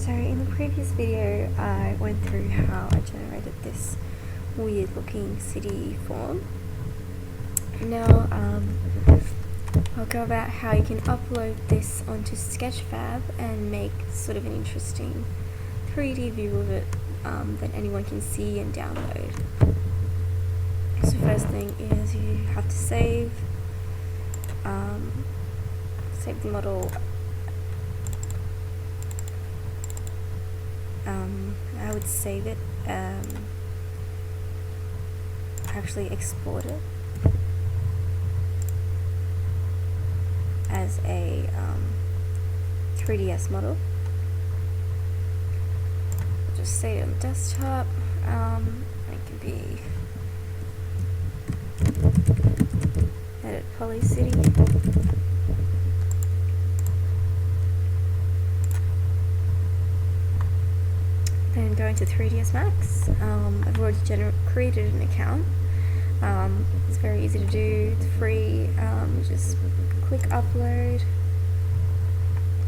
So in the previous video I went through how I generated this weird looking city form. Now I'll go about how you can upload this onto Sketchfab and make sort of an interesting 3D view of it that anyone can see and download. So first thing is you have to save the model. I would save it, actually export it as a 3ds model. Just save it on the desktop. It can be edit poly city. Then go into 3ds Max. I've already created an account. It's very easy to do, it's free. Just click upload,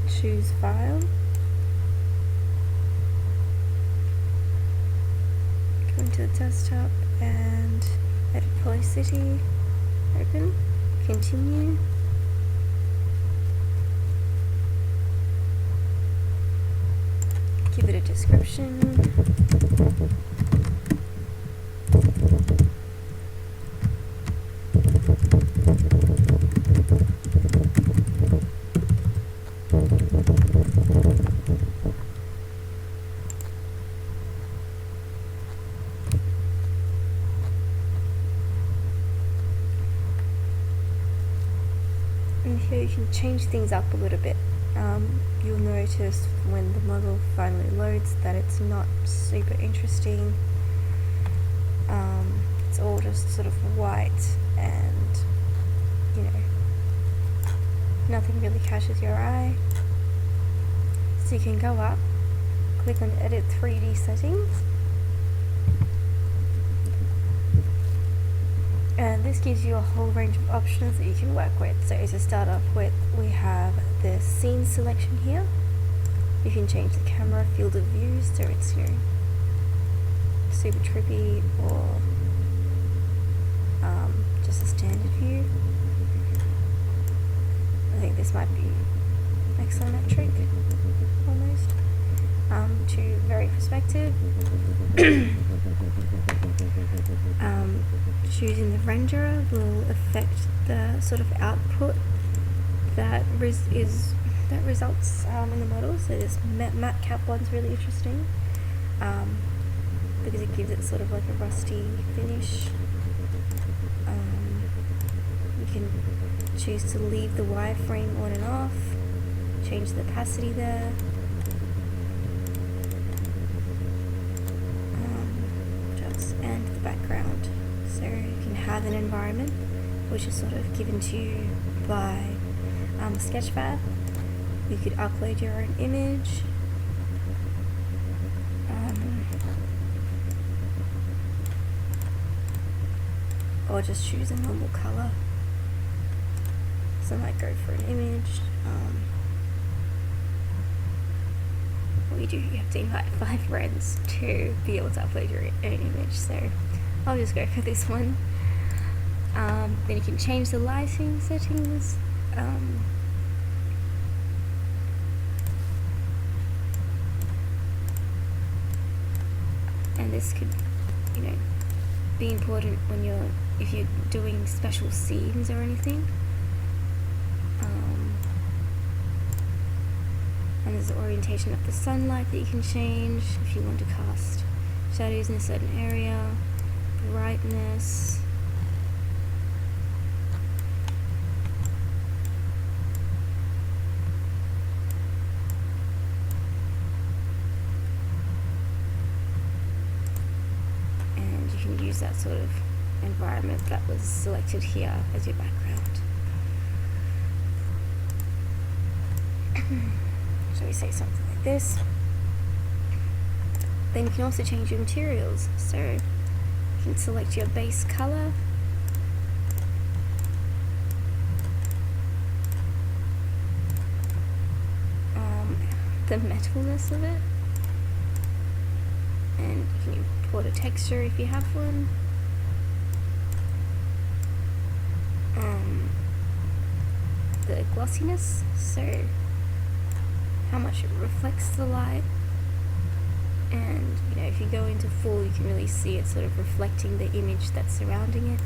choose file, go into the desktop and edit poly city, open, continue. Give it a description. And here you can change things up a little bit. You'll notice when the model finally loads that it's not super interesting. It's all just sort of white and, you know, nothing really catches your eye. So you can go up, click on edit 3D settings, and this gives you a whole range of options that you can work with. So to start off with, we have the scene selection here. You can change the camera field of view so it's, you know, super trippy or just a standard view. I think this might be isometric almost. To very perspective. Choosing the renderer will affect the sort of output that results in the model. So this matte cap one's really interesting because it gives it sort of like a rusty finish. You can choose to leave the wireframe on and off, change the opacity there. And the background. So you can have an environment which is sort of given to you by Sketchfab. You could upload your own image. Or just choose a normal color. So I might go for an image. You have to invite 5 friends to be able to upload your own image, so I'll just go for this one. Then you can change the lighting settings. And this could, you know, be important when if you're doing special scenes or anything. And there's the orientation of the sunlight that you can change if you want to cast shadows in a certain area, brightness. And you can use that sort of environment that was selected here as your background. So we say something like this. Then you can also change your materials. So you can select your base color. the metalness of it. And you can import a texture if you have one. The glossiness, so how much it reflects the light, and you know, if you go into full, you can really see it sort of reflecting the image that's surrounding it.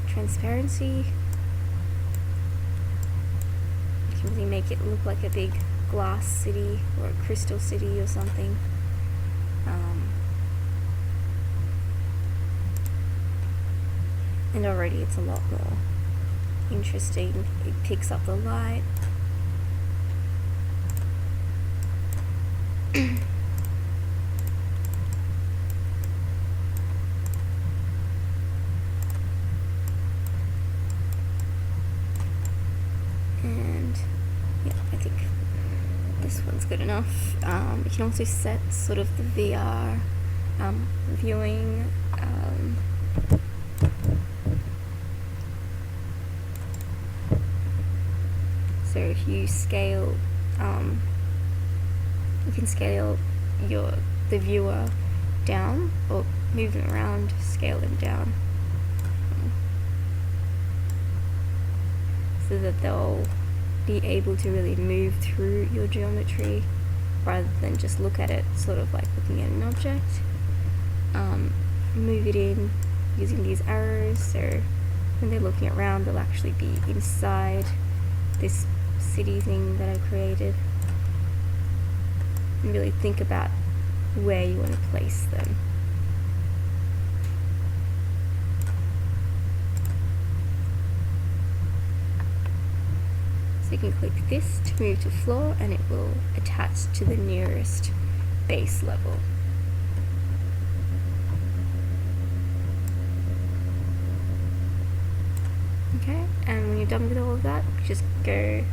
Transparency, you can really make it look like a big glass city or a crystal city or something. And already it's a lot more interesting. It picks up the light. And yeah, I think this one's good enough. You can also set sort of the VR viewing. So if you scale, you can scale the viewer down, or move them around, scale them down, so that they'll be able to really move through your geometry rather than just look at it sort of like looking at an object. Move it in using these arrows, so when they're looking around, they'll actually be inside this city thing that I created, and really think about where you want to place them. So you can click this to move to floor, and it will attach to the nearest base level. Okay, and when you're done with all of that, just go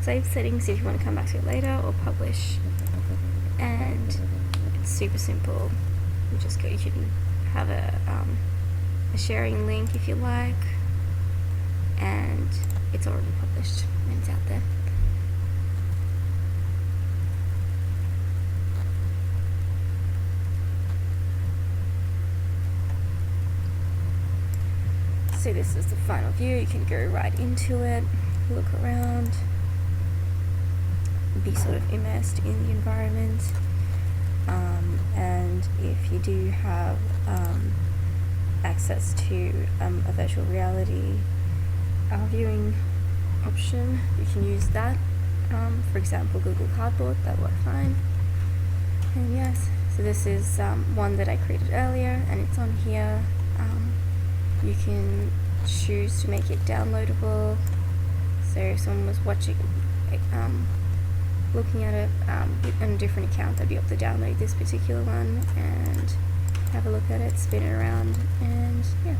save settings if you want to come back to it later, or publish, and it's super simple. You just go, you can have a sharing link if you like, and it's already published and it's out there. So this is the final view. You can go right into it, look around, be sort of immersed in the environment, and if you do have access to a virtual reality viewing option, you can use that. For example, Google Cardboard, that worked fine. And yes, so this is one that I created earlier, and it's on here. You can choose to make it downloadable, so if someone was watching, looking at it on a different account, they'd be able to download this particular one and have a look at it, spin it around, and yeah.